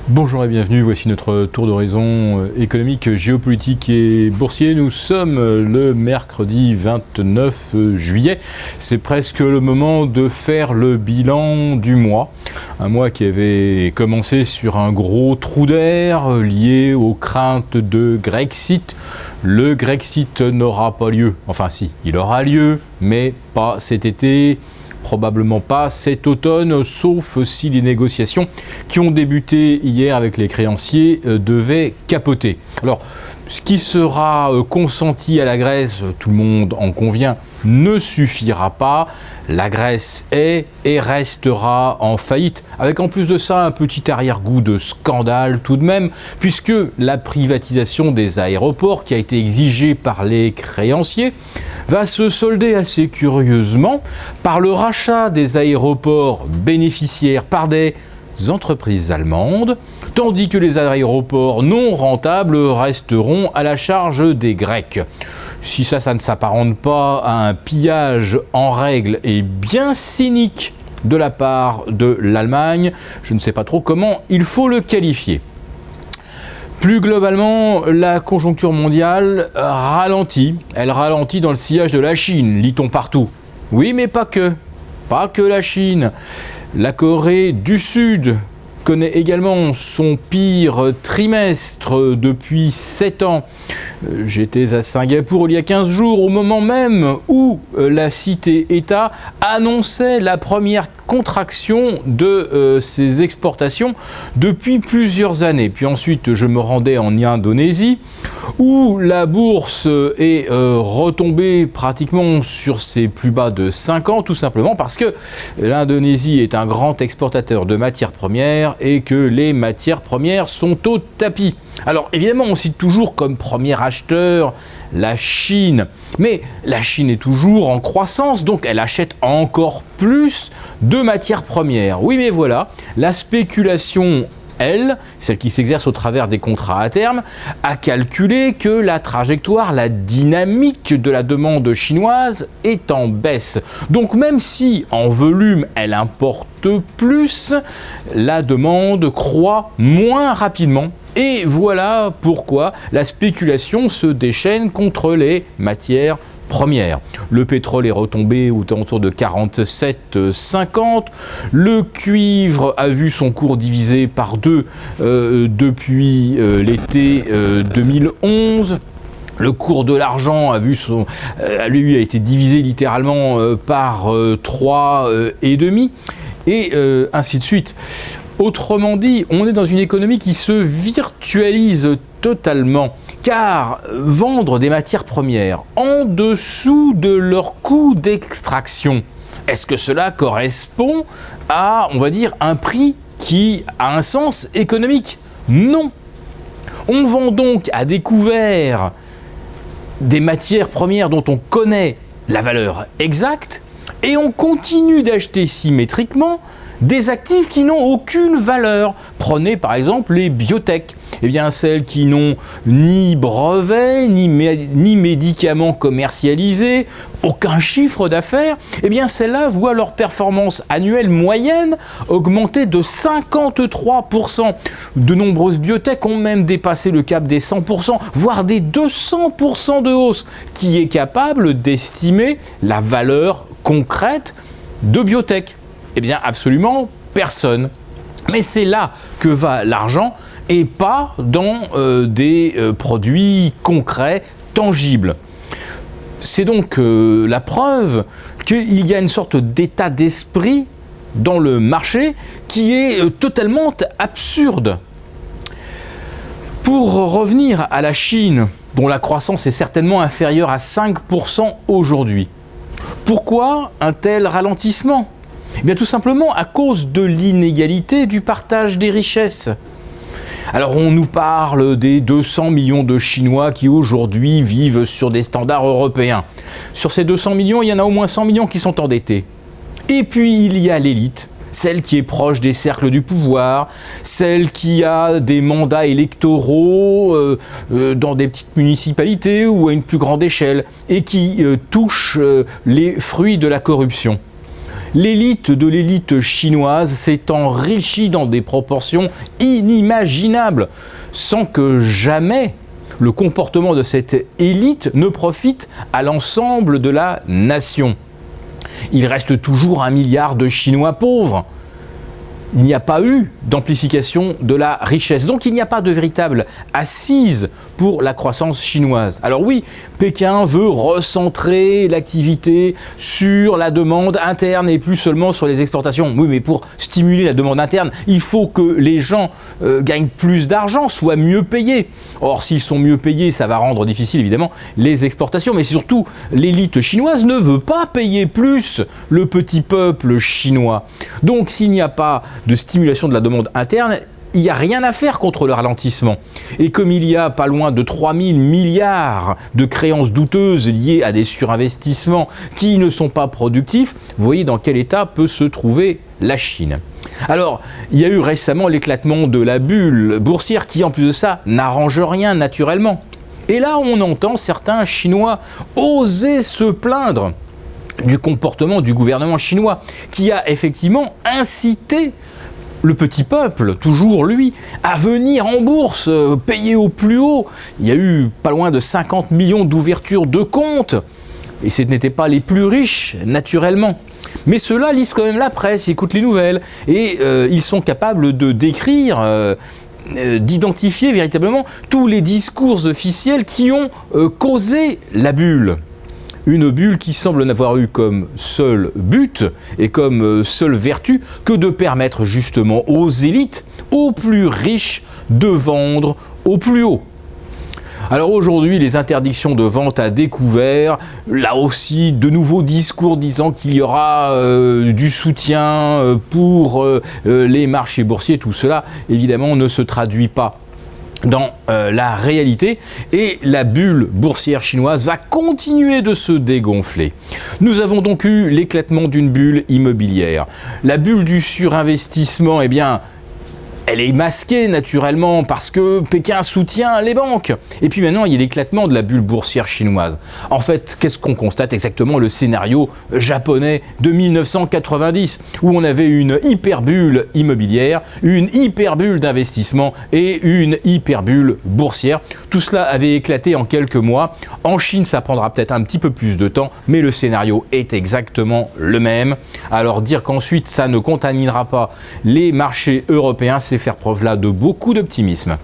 Bonjour et bienvenue, voici notre tour d'horizon économique, géopolitique et boursier. Nous sommes le mercredi 29 juillet. C'est presque le moment de faire le bilan du mois. Un mois qui avait commencé sur un gros trou d'air lié aux craintes de Grexit. Le Grexit n'aura pas lieu. Enfin si, il aura lieu, mais pas cet été. Probablement pas cet automne, sauf si les négociations qui ont débuté hier avec les créanciers devaient capoter. Alors, ce qui sera consenti à la Grèce, tout le monde en convient, ne suffira pas. La Grèce est et restera en faillite, avec en plus de ça un petit arrière-goût de scandale tout de même, puisque la privatisation des aéroports qui a été exigée par les créanciers va se solder assez curieusement par le rachat des aéroports bénéficiaires par des entreprises allemandes, tandis que les aéroports non rentables resteront à la charge des Grecs. Si ça ne s'apparente pas à un pillage en règle et bien cynique de la part de l'Allemagne, je ne sais pas trop comment il faut le qualifier. Plus globalement, la conjoncture mondiale ralentit. Elle ralentit dans le sillage de la Chine, lit-on partout. Oui, mais pas que. Pas que la Chine. La Corée du Sud connaît également son pire trimestre depuis 7 ans. J'étais à Singapour il y a 15 jours, au moment même où la cité-État annonçait la première contraction de ses exportations depuis plusieurs années. Puis ensuite, je me rendais en Indonésie, où la bourse est retombée pratiquement sur ses plus bas de 5 ans, tout simplement parce que l'Indonésie est un grand exportateur de matières premières et que les matières premières sont au tapis. Alors évidemment, on cite toujours comme premier acheteur la Chine, mais la Chine est toujours en croissance, donc elle achète encore plus de matières premières. Oui, mais voilà, la spéculation, elle, celle qui s'exerce au travers des contrats à terme, a calculé que la trajectoire, la dynamique de la demande chinoise est en baisse. Donc même si en volume elle importe plus, la demande croît moins rapidement. Et voilà pourquoi la spéculation se déchaîne contre les matières premières. Le pétrole est retombé autour de 47,50. Le cuivre a vu son cours divisé par 2 depuis l'été 2011. Le cours de l'argent a été divisé littéralement par 3,5 et ainsi de suite. Autrement dit, on est dans une économie qui se virtualise totalement, car vendre des matières premières en dessous de leur coût d'extraction, est-ce que cela correspond à, on va dire, un prix qui a un sens économique? Non. On vend donc à découvert des matières premières dont on connaît la valeur exacte et on continue d'acheter symétriquement des actifs qui n'ont aucune valeur. Prenez par exemple les biotech. Eh bien, celles qui n'ont ni brevet, ni médicaments commercialisés, aucun chiffre d'affaires, eh bien, celles-là voient leur performance annuelle moyenne augmenter de 53%. De nombreuses biotech ont même dépassé le cap des 100%, voire des 200% de hausse, qui est capable d'estimer la valeur concrète de biotech. Eh bien, absolument personne. Mais c'est là que va l'argent et pas dans des produits concrets, tangibles. C'est donc la preuve qu'il y a une sorte d'état d'esprit dans le marché qui est totalement absurde. Pour revenir à la Chine, dont la croissance est certainement inférieure à 5% aujourd'hui, pourquoi un tel ralentissement ? Eh bien, tout simplement à cause de l'inégalité du partage des richesses. Alors on nous parle des 200 millions de Chinois qui aujourd'hui vivent sur des standards européens. Sur ces 200 millions, il y en a au moins 100 millions qui sont endettés. Et puis il y a l'élite, celle qui est proche des cercles du pouvoir, celle qui a des mandats électoraux dans des petites municipalités ou à une plus grande échelle et qui touche les fruits de la corruption. L'élite de l'élite chinoise s'est enrichie dans des proportions inimaginables, sans que jamais le comportement de cette élite ne profite à l'ensemble de la nation. Il reste toujours 1 milliard de Chinois pauvres. Il n'y a pas eu d'amplification de la richesse. Donc il n'y a pas de véritable assise pour la croissance chinoise. Alors oui, Pékin veut recentrer l'activité sur la demande interne et plus seulement sur les exportations. Oui, mais pour stimuler la demande interne, il faut que les gens gagnent plus d'argent, soient mieux payés. Or, s'ils sont mieux payés, ça va rendre difficile évidemment les exportations. Mais surtout, l'élite chinoise ne veut pas payer plus le petit peuple chinois. Donc s'il n'y a pas de stimulation de la demande interne, il n'y a rien à faire contre le ralentissement. Et comme il y a pas loin de 3000 milliards de créances douteuses liées à des surinvestissements qui ne sont pas productifs, vous voyez dans quel état peut se trouver la Chine. Alors, il y a eu récemment l'éclatement de la bulle boursière qui, en plus de ça, n'arrange rien naturellement. Et là, on entend certains Chinois oser se plaindre du comportement du gouvernement chinois, qui a effectivement incité le petit peuple, toujours lui, à venir en bourse, payer au plus haut. Il y a eu pas loin de 50 millions d'ouvertures de comptes, et ce n'étaient pas les plus riches, naturellement. Mais ceux-là lisent quand même la presse, ils écoutent les nouvelles, et ils sont capables de décrire, d'identifier véritablement tous les discours officiels qui ont causé la bulle. Une bulle qui semble n'avoir eu comme seul but et comme seule vertu que de permettre justement aux élites, aux plus riches, de vendre au plus haut. Alors aujourd'hui, les interdictions de vente à découvert, là aussi de nouveaux discours disant qu'il y aura du soutien pour les marchés boursiers, tout cela évidemment ne se traduit pas dans la réalité, et la bulle boursière chinoise va continuer de se dégonfler. Nous avons donc eu l'éclatement d'une bulle immobilière. La bulle du surinvestissement, eh bien, elle est masquée naturellement parce que Pékin soutient les banques. Et puis maintenant, il y a l'éclatement de la bulle boursière chinoise. En fait, qu'est-ce qu'on constate exactement? Le scénario japonais de 1990, où on avait une hyperbulle immobilière, une hyperbulle d'investissement et une hyperbulle boursière. Tout cela avait éclaté en quelques mois. En Chine, ça prendra peut-être un petit peu plus de temps, mais le scénario est exactement le même. Alors dire qu'ensuite, ça ne contaminera pas les marchés européens, c'est faire preuve là de beaucoup d'optimisme.